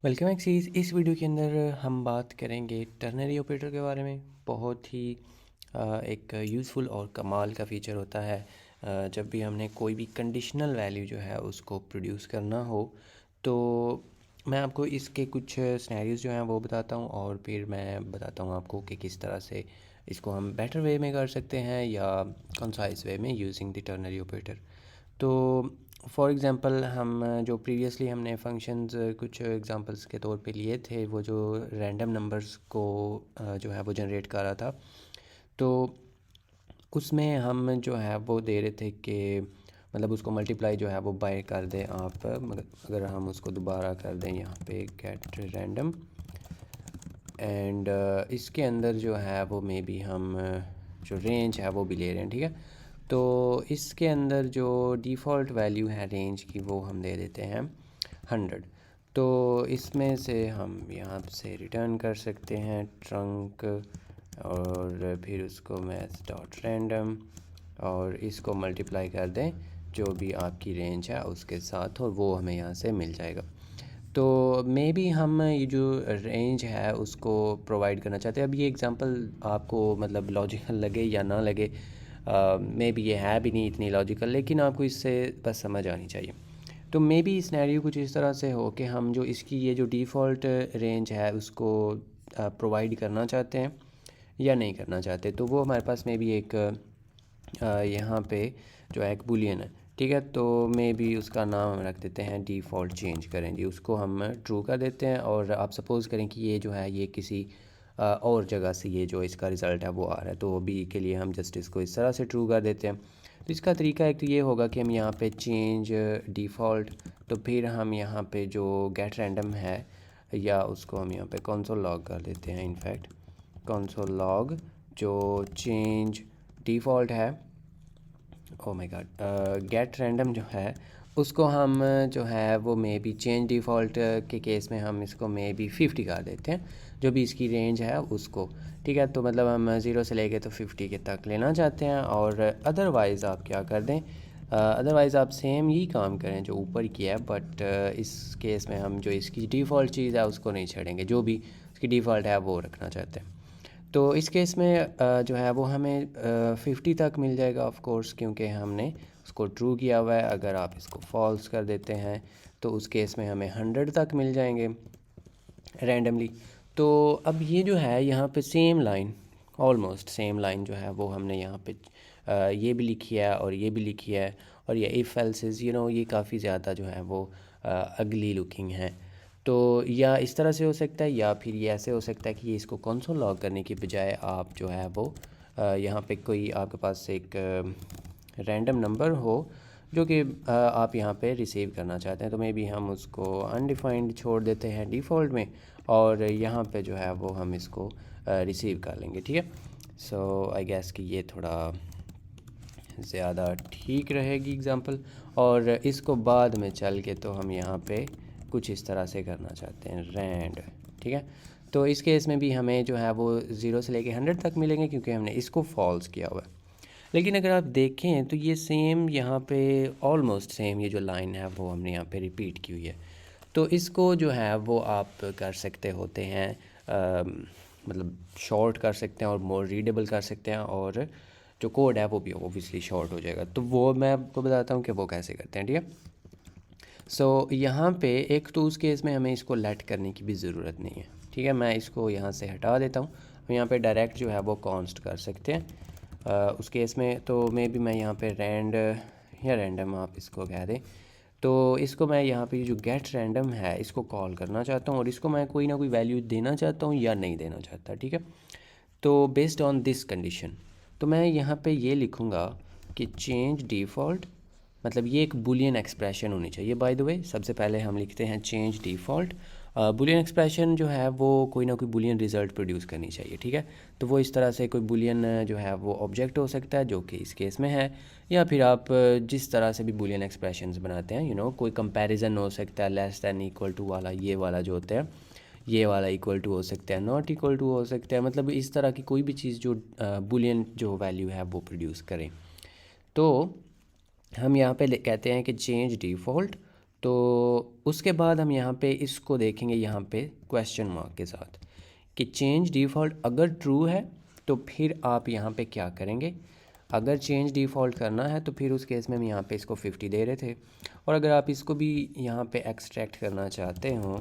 Welcome axes. इस video के अंदर हम बात करेंगे टर्नरी ऑपरेटर के बारे में। बहुत ही एक यूज़फुल और कमाल का फ़ीचर होता है जब भी हमने कोई भी कंडीशनल वैल्यू जो है उसको प्रोड्यूस करना हो। तो मैं आपको इसके कुछ सिनेरियोज़ जो हैं वो बताता हूँ और फिर मैं बताता हूँ आपको कि किस तरह से इसको हम बेटर वे में कर सकते हैं या कंसाइज वे में यूजिंग द टर्नरी ऑपरेटर। तो फॉर एग्ज़ाम्पल हम जो प्रीवियसली हमने फंक्शंस कुछ एग्ज़ाम्पल्स के तौर पे लिए थे, वो जो रैंडम नंबर्स को जो है वो जनरेट कर रहा था। तो उसमें हम जो है वो दे रहे थे कि मतलब उसको मल्टीप्लाई जो है वो बाय कर दें आप। मगर अगर हम उसको दोबारा कर दें यहाँ पे गेट रैंडम एंड इसके अंदर जो है वो मे बी हम जो रेंज है वो भी ले रहे हैं, ठीक है। तो इसके अंदर जो डिफ़ॉल्ट वैल्यू है रेंज की वो हम दे देते हैं 100। तो इसमें से हम यहाँ से रिटर्न कर सकते हैं ट्रंक और फिर उसको मैथ डॉट रैंडम और इसको मल्टीप्लाई कर दें जो भी आपकी रेंज है उसके साथ और वो हमें यहाँ से मिल जाएगा। तो मे बी हम ये जो रेंज है उसको प्रोवाइड करना चाहते हैं। अब ये एग्ज़ाम्पल आपको मतलब लॉजिकल लगे या ना लगे, मे बी ये है भी नहीं इतनी लॉजिकल, लेकिन आपको इससे बस समझ आनी चाहिए। तो मे बी सिनेरियो कुछ इस तरह से हो कि हम जो इसकी ये जो डिफ़ॉल्ट रेंज है उसको प्रोवाइड करना चाहते हैं या नहीं करना चाहते। तो वो हमारे पास मे बी एक यहाँ पे जो एक बुलियन है, ठीक है। तो मे बी उसका नाम हम रख देते हैं डिफ़ॉल्ट चेंज करें जी, उसको हम ट्रू कर देते हैं। और आप सपोज़ करें कि ये जो है ये किसी और जगह से ये जो इसका रिज़ल्ट है वो आ रहा है, तो बी के लिए हम जस्ट इसको इस तरह से ट्रू कर देते हैं। तो इसका तरीका एक तो ये होगा कि हम यहाँ पे चेंज डिफ़ॉल्ट, तो फिर हम यहाँ पे जो गेट रैंडम है या उसको हम यहाँ पे कंसोल लॉग कर देते हैं। इनफैक्ट कंसोल लॉग जो चेंज डिफ़ॉल्ट है, oh my God, gate random जो है उसको हम जो है वो मे बी चेंज डिफ़ॉल्ट के केस में हम इसको मे बी 50 कर देते हैं, जो भी इसकी रेंज है उसको, ठीक है। तो मतलब हम 0 से लेके तो 50 के तक लेना चाहते हैं। और अदरवाइज़ आप क्या कर दें, अदरवाइज़ आप सेम यही काम करें जो ऊपर किया है, बट इस केस में हम जो इसकी डिफ़ॉल्ट चीज़ है उसको नहीं छेड़ेंगे, जो भी इसकी डिफ़ॉल्ट है वो रखना चाहते हैं। तो इस केस में जो है वो हमें 50 तक मिल जाएगा ऑफ कोर्स, क्योंकि हमने उसको ट्रू किया हुआ है। अगर आप इसको फॉल्स कर देते हैं तो उस केस में हमें 100 तक मिल जाएंगे रैंडमली। तो अब ये जो है यहाँ पे same line, almost same line जो है वो हमने यहाँ पे ये भी लिखी है और ये भी लिखी है। और ये इफ़ एल्सेस ये काफ़ी ज़्यादा जो है वो अगली लुकिंग है। तो या इस तरह से हो सकता है या फिर ये ऐसे हो सकता है कि ये इसको कंसोल लॉग करने की बजाय आप जो है वो यहाँ पे कोई आपके पास एक रैंडम नंबर हो जो कि आप यहाँ पे रिसीव करना चाहते हैं। तो मे बी हम उसको अनडिफाइंड छोड़ देते हैं डिफ़ॉल्ट में और यहाँ पे जो है वो हम इसको रिसीव कर लेंगे, ठीक है। सो आई गेस कि ये थोड़ा ज़्यादा ठीक रहेगी एग्ज़ाम्पल। और इसको बाद में चल के तो हम यहाँ पे कुछ इस तरह से करना चाहते हैं रैंड, ठीक है। तो इस केस में भी हमें जो है वो 0 से लेके 100 तक मिलेंगे क्योंकि हमने इसको फॉल्स किया हुआ है। लेकिन अगर आप देखें तो ये सेम यहाँ पे ऑलमोस्ट सेम ये जो लाइन है वो हमने यहाँ पे रिपीट की हुई है। तो इसको जो है वो आप कर सकते होते हैं, मतलब शॉर्ट कर सकते हैं और मोर रीडेबल कर सकते हैं, और जो कोड है वो भी ओबियसली शॉर्ट हो जाएगा। तो वो मैं आपको बताता हूँ कि वो कैसे करते हैं, ठीक है। सो यहाँ पे एक तो उस केस में हमें इसको लेट करने की भी ज़रूरत नहीं है, ठीक है। मैं इसको यहाँ से हटा देता हूँ। हम यहाँ पे डायरेक्ट जो है वो कॉन्स्ट कर सकते हैं उस केस में। तो मे बी मैं यहाँ पे रैंड या रैंडम आप इसको कह दें, तो इसको मैं यहाँ पे जो गेट रैंडम है इसको कॉल करना चाहता हूँ और इसको मैं कोई ना कोई वैल्यू देना चाहता हूँ या नहीं देना चाहता, ठीक है। तो बेस्ड ऑन दिस कंडीशन तो मैं यहाँ पे ये लिखूँगा कि चेंज डिफ़ॉल्ट, मतलब ये एक बुलियन एक्सप्रेशन होनी चाहिए। बाय द वे सबसे पहले हम लिखते हैं चेंज डिफ़ॉल्ट। बुलियन एक्सप्रेशन जो है वो कोई ना कोई बुलियन रिज़ल्ट प्रोड्यूस करनी चाहिए, ठीक है। तो वो इस तरह से कोई बुलियन जो है वो ऑब्जेक्ट हो सकता है जो कि इस केस में है, या फिर आप जिस तरह से भी बुलियन एक्सप्रेशंस बनाते हैं कोई कंपैरिजन हो सकता है, लेस दैन इक्वल टू वाला, ये वाला जो होता है ये वाला इक्वल टू हो सकता है, नॉट इक्वल टू हो सकता है, मतलब इस तरह की कोई भी चीज़ जो बुलियन जो वैल्यू है वो प्रोड्यूस करें। तो हम यहाँ पे कहते हैं कि चेंज डिफ़ॉल्ट तो उसके बाद हम यहाँ पे इसको देखेंगे यहाँ पे क्वेश्चन मार्क के साथ कि चेंज डिफ़ॉल्ट अगर ट्रू है तो फिर आप यहाँ पे क्या करेंगे। अगर चेंज डिफ़ॉल्ट करना है तो फिर उस केस में हम यहाँ पे इसको 50 दे रहे थे, और अगर आप इसको भी यहाँ पे एक्सट्रैक्ट करना चाहते हो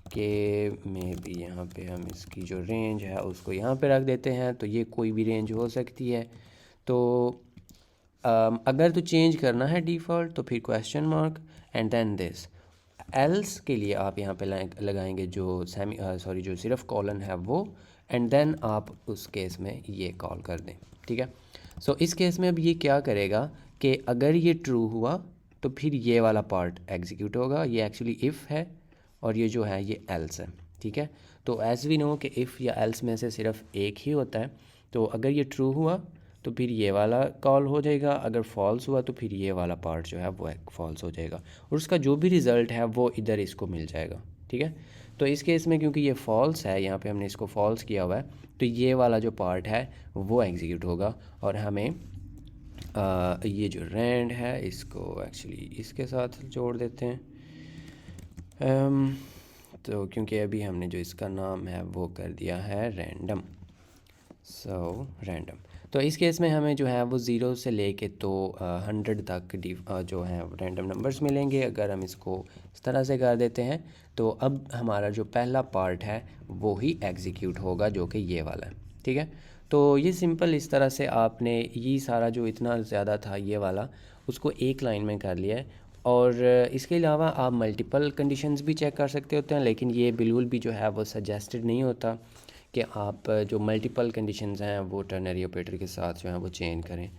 कि मे बी यहाँ पे हम इसकी जो रेंज है उसको यहाँ पे रख देते हैं, तो ये कोई भी रेंज हो सकती है। तो अगर तो चेंज करना है डिफ़ॉल्ट तो फिर question mark and then this. Else के लिए आप यहाँ पे लगाएंगे जो जो सिर्फ कॉलन है वो, एंड देन आप उस केस में ये कॉल कर दें। ठीक है, सो इस केस में अब ये क्या करेगा कि अगर ये ट्रू हुआ तो फिर ये वाला पार्ट एग्जीक्यूट होगा। ये एक्चुअली इफ़ है और ये जो है ये एल्स है। ठीक है, तो एज़ वी नो कि इफ़ या एल्स में से सिर्फ एक ही होता है, तो अगर ये ट्रू हुआ तो फिर ये वाला कॉल हो जाएगा, अगर फॉल्स हुआ तो फिर ये वाला पार्ट जो है वो फॉल्स हो जाएगा, और उसका जो भी रिज़ल्ट है वो इधर इसको मिल जाएगा। ठीक है, तो इस केस में क्योंकि ये फॉल्स है, यहाँ पे हमने इसको फॉल्स किया हुआ है, तो ये वाला जो पार्ट है वो एग्जीक्यूट होगा, और हमें ये जो रैंड है इसको एक्चुअली इसके साथ जोड़ देते हैं। तो क्योंकि अभी हमने जो इसका नाम है वो कर दिया है रैंडम, सो रैंडम। तो इस केस में हमें जो है वो 0 से लेके तो 100 तक जो है रैंडम नंबर्स मिलेंगे। अगर हम इसको इस तरह से कर देते हैं तो अब हमारा जो पहला पार्ट है वो ही एग्जीक्यूट होगा, जो कि ये वाला है। ठीक है, तो ये सिंपल इस तरह से आपने ये सारा जो इतना ज़्यादा था ये वाला उसको एक लाइन में कर लिया है। और इसके अलावा आप मल्टीपल कंडीशंस भी चेक कर सकते होते हैं, लेकिन ये बिल्कुल भी जो है वो सजेस्टेड नहीं होता कि आप जो मल्टीपल कंडीशंस हैं वो टर्नरी ऑपरेटर के साथ जो है वो चेंज करें,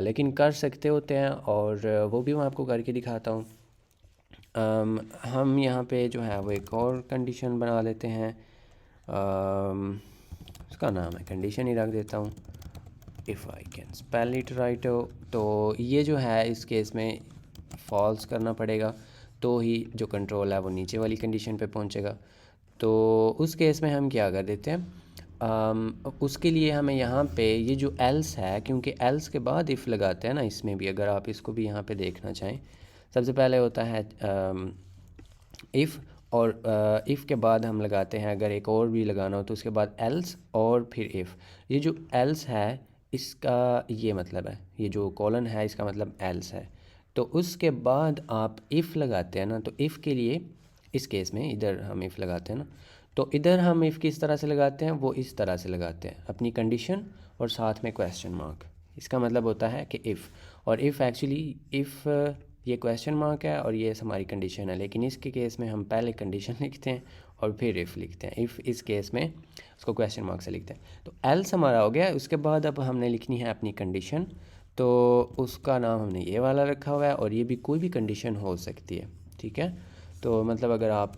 लेकिन कर सकते होते हैं, और वो भी मैं आपको करके दिखाता हूँ। हम यहाँ पे जो है वो एक और कंडीशन बना लेते हैं, उसका नाम है कंडीशन ही रख देता हूँ, if I can spell it right. तो ये जो है इस केस में फॉल्स करना पड़ेगा, तो ही जो कंट्रोल है वो नीचे वाली कंडीशन पे पहुँचेगा। तो उस केस में हम क्या कर देते हैं, उसके लिए हमें यहाँ पे ये जो एल्स है, क्योंकि एल्स के बाद इफ़ लगाते हैं ना, इसमें भी अगर आप इसको भी यहाँ पे देखना चाहें, सबसे पहले होता है इफ़, और इफ़ के बाद हम लगाते हैं, अगर एक और भी लगाना हो तो उसके बाद एल्स और फिर इफ़। ये जो एल्स है इसका ये मतलब है, ये जो कॉलन है इसका मतलब एल्स है। तो उसके बाद आप इफ़ लगाते हैं ना, तो इफ़ के लिए इस केस में इधर हम इफ़ लगाते हैं ना, तो इधर हम इफ़ किस तरह से लगाते हैं, वो इस तरह से लगाते हैं, अपनी कंडीशन और साथ में क्वेश्चन मार्क। इसका मतलब होता है कि इफ़, और इफ़ एक्चुअली इफ़ ये क्वेश्चन मार्क है और ये हमारी कंडीशन है, लेकिन इसके केस में हम पहले कंडीशन लिखते हैं और फिर इफ़ लिखते हैं। इफ़ इस केस में उसको क्वेश्चन मार्क से लिखते हैं। तो एल्स हमारा हो गया। उसके बाद अब हमने लिखनी है अपनी कंडीशन, तो उसका नाम हमने ये वाला रखा हुआ है, और ये भी कोई भी कंडीशन हो सकती है। ठीक है, तो मतलब अगर आप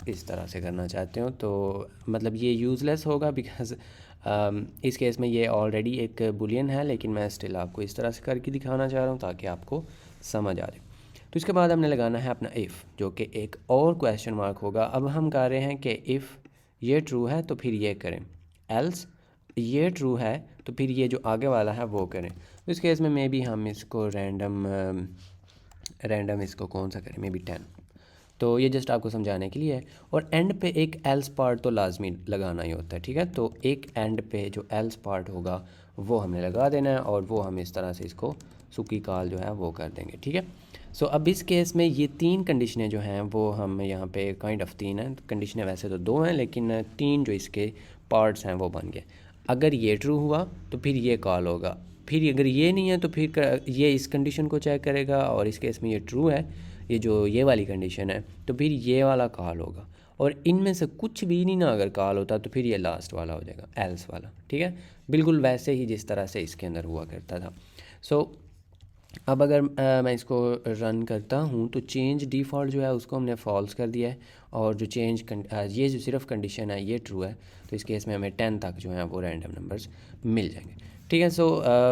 इस तरह से करना चाहते हो तो मतलब ये यूज़लेस होगा, बिकॉज़ इस केस में ये ऑलरेडी एक बुलियन है, लेकिन मैं स्टिल आपको इस तरह से करके दिखाना चाह रहा हूँ ताकि आपको समझ आ जाए। तो इसके बाद हमने लगाना है अपना इफ़, जो कि एक और क्वेश्चन मार्क होगा। अब हम कह रहे हैं कि इफ़ ये ट्रू है तो फिर ये करें, एल्स ये ट्रू है तो फिर ये जो आगे वाला है वो करें। तो इस केस में मे बी हम इसको रैंडम इसको कौन सा करें, मे बी 10। तो ये जस्ट आपको समझाने के लिए है, और एंड पे एक एल्स पार्ट तो लाजमी लगाना ही होता है। ठीक है, तो एक एंड पे जो एल्स पार्ट होगा वो हमने लगा देना है, और वो हम इस तरह से इसको सुकी कॉल जो है वो कर देंगे। ठीक है, सो अब इस केस में ये 3 कंडीशनें जो हैं वो हम यहाँ पे काइंड ऑफ 3 हैं कंडीशनें, वैसे तो 2 हैं लेकिन 3 जो इसके पार्ट्स हैं वो बन गए। अगर ये ट्रू हुआ तो फिर ये कॉल होगा, फिर अगर ये नहीं है तो फिर ये इस कंडीशन को चेक करेगा, और इस केस में ये ट्रू है, ये जो ये वाली कंडीशन है, तो फिर ये वाला कॉल होगा, और इनमें से कुछ भी नहीं ना अगर कॉल होता तो फिर ये लास्ट वाला हो जाएगा, एल्स वाला। ठीक है, बिल्कुल वैसे ही जिस तरह से इसके अंदर हुआ करता था। सो अब अगर मैं इसको रन करता हूँ तो चेंज डिफ़ॉल्ट जो है उसको हमने फॉल्स कर दिया है, और जो ये जो सिर्फ कंडीशन है ये ट्रू है, तो इस केस में हमें 10 तक जो है वो रैंडम नंबर्स मिल जाएंगे। ठीक है, सो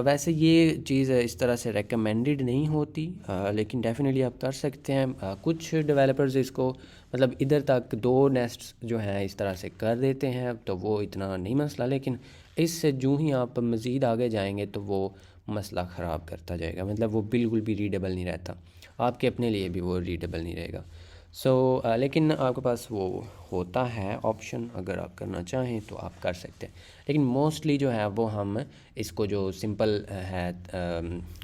वैसे ये चीज़ इस तरह से रेकमेंडेड नहीं होती, लेकिन डेफिनेटली आप कर सकते हैं। कुछ डेवलपर्स इसको मतलब इधर तक 2 नेस्ट्स जो हैं इस तरह से कर देते हैं, तो वो इतना नहीं मसला, लेकिन इससे जो ही आप मज़ीद आगे जाएंगे तो वो मसला ख़राब करता जाएगा, मतलब वो बिल्कुल भी रीडेबल नहीं रहता, आपके अपने लिए भी वो रीडेबल नहीं रहेगा। लेकिन आपके पास वो होता है ऑप्शन, अगर आप करना चाहें तो आप कर सकते हैं। लेकिन मोस्टली जो है वो हम इसको जो सिंपल है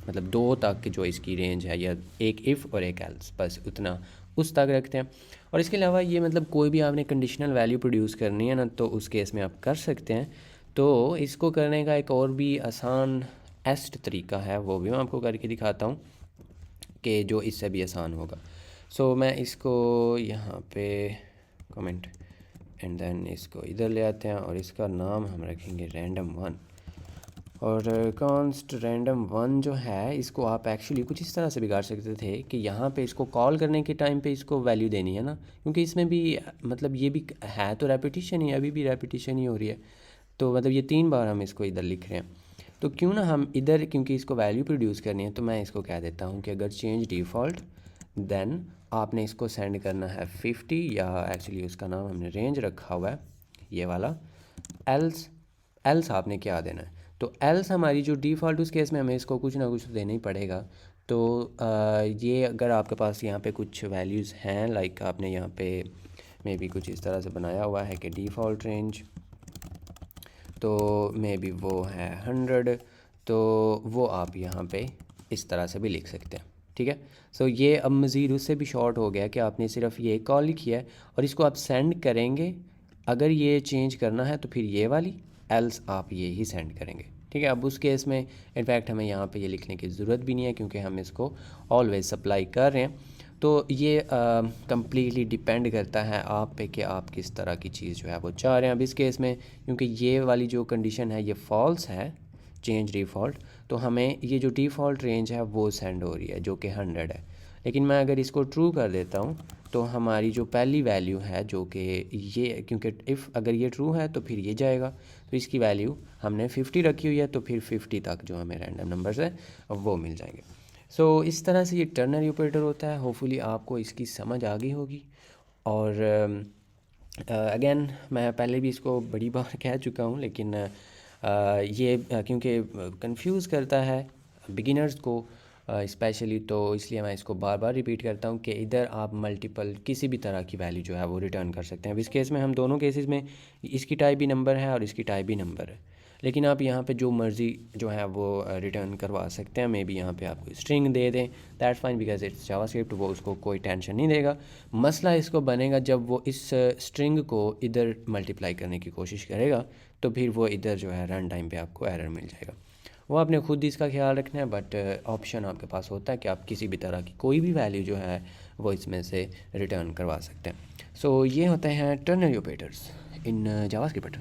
मतलब 2 तक जो इसकी रेंज है, या एक इफ़ और एक एल्स, बस उतना उस तक रखते हैं। और इसके अलावा ये मतलब कोई भी आपने कंडीशनल वैल्यू प्रोड्यूस करनी है ना, तो उस केस में आप कर सकते हैं। तो इसको करने का एक और भी आसान एस्ट तरीका है, वो भी मैं आपको करके दिखाता हूँ कि जो इससे भी आसान होगा। मैं इसको यहाँ पे कमेंट एंड देन इसको इधर ले आते हैं और इसका नाम हम रखेंगे random1। और कॉन्स्ट random1 जो है, इसको आप एक्चुअली कुछ इस तरह से बिगाड़ सकते थे कि यहाँ पे इसको कॉल करने के टाइम पे इसको वैल्यू देनी है ना, क्योंकि इसमें भी मतलब ये भी है तो रेपिटिशन ही, अभी भी रेपिटिशन ही हो रही है। तो मतलब ये 3 बार हम इसको इधर लिख रहे हैं, तो क्यों ना हम इधर, क्योंकि इसको वैल्यू प्रोड्यूस करनी है, तो मैं इसको कह देता हूँ कि अगर चेंज डिफ़ॉल्ट, देन आपने इसको सेंड करना है 50, या एक्चुअली उसका नाम हमने रेंज रखा हुआ है ये वाला, एल्स। एल्स आपने क्या देना है, तो एल्स हमारी जो डिफ़ॉल्ट, उस केस में हमें इसको कुछ ना कुछ तो देना ही पड़ेगा। तो ये अगर आपके पास यहाँ पे कुछ वैल्यूज़ हैं, लाइक आपने यहाँ पे मे बी कुछ इस तरह से बनाया हुआ है कि डिफ़ॉल्ट रेंज, तो मे बी वो है 100, तो वो आप यहाँ पे इस तरह से भी लिख सकते हैं, ठीक है। ये अब मज़ीद उससे भी शॉर्ट हो गया कि आपने सिर्फ ये कॉल लिखी है और इसको आप सेंड करेंगे, अगर ये चेंज करना है तो फिर ये वाली, एल्स आप ये ही सेंड करेंगे, ठीक है। अब उस केस में इनफैक्ट हमें यहाँ पे ये लिखने की ज़रूरत भी नहीं है, क्योंकि हम इसको ऑलवेज़ सप्लाई कर रहे हैं। तो ये कम्प्लीटली डिपेंड करता है आप पे कि आप किस तरह की चीज़ जो है वो चाह रहे हैं। अब इस केस में क्योंकि ये वाली जो कंडीशन है ये फॉल्स है, चेंज डिफ़ॉल्ट, तो हमें ये जो डिफ़ॉल्ट रेंज है वो सेंड हो रही है जो कि 100 है। लेकिन मैं अगर इसको ट्रू कर देता हूँ, तो हमारी जो पहली वैल्यू है जो कि ये, क्योंकि इफ़ अगर ये ट्रू है तो फिर ये जाएगा, तो इसकी वैल्यू हमने 50 रखी हुई है, तो फिर 50 तक जो हमें रैंडम नंबर्स है वो मिल जाएंगे। इस तरह से ये टर्नरी ऑपरेटर होता है। होपफुली आपको इसकी समझ आ गई होगी। और अगेन मैं पहले भी इसको बड़ी बार कह चुका हूँ, लेकिन ये क्योंकि कंफ्यूज करता है बिगिनर्स को स्पेशली, तो इसलिए मैं इसको बार बार रिपीट करता हूँ कि इधर आप मल्टीपल किसी भी तरह की वैल्यू जो है वो रिटर्न कर सकते हैं। अब इस केस में हम दोनों केसेस में इसकी टाइप भी नंबर है और इसकी टाइप भी नंबर है, लेकिन आप यहाँ पे जो मर्ज़ी जो है वो रिटर्न करवा सकते हैं। मे बी यहाँ पे आपको स्ट्रिंग दे दें, that's fine, because it's JavaScript, वो उसको कोई टेंशन नहीं देगा। मसला इसको बनेगा जब वो इस स्ट्रिंग को इधर मल्टीप्लाई करने की कोशिश करेगा, तो फिर वो इधर जो है रन टाइम पे आपको एरर मिल जाएगा। वो आपने खुद ही इसका ख्याल रखना है, बट ऑप्शन आपके पास होता है कि आप किसी भी तरह की कोई भी वैल्यू जो है वो इसमें से रिटर्न करवा सकते हैं। ये होते हैं टर्नरी ऑपरेटर्स इन जावास्क्रिप्ट।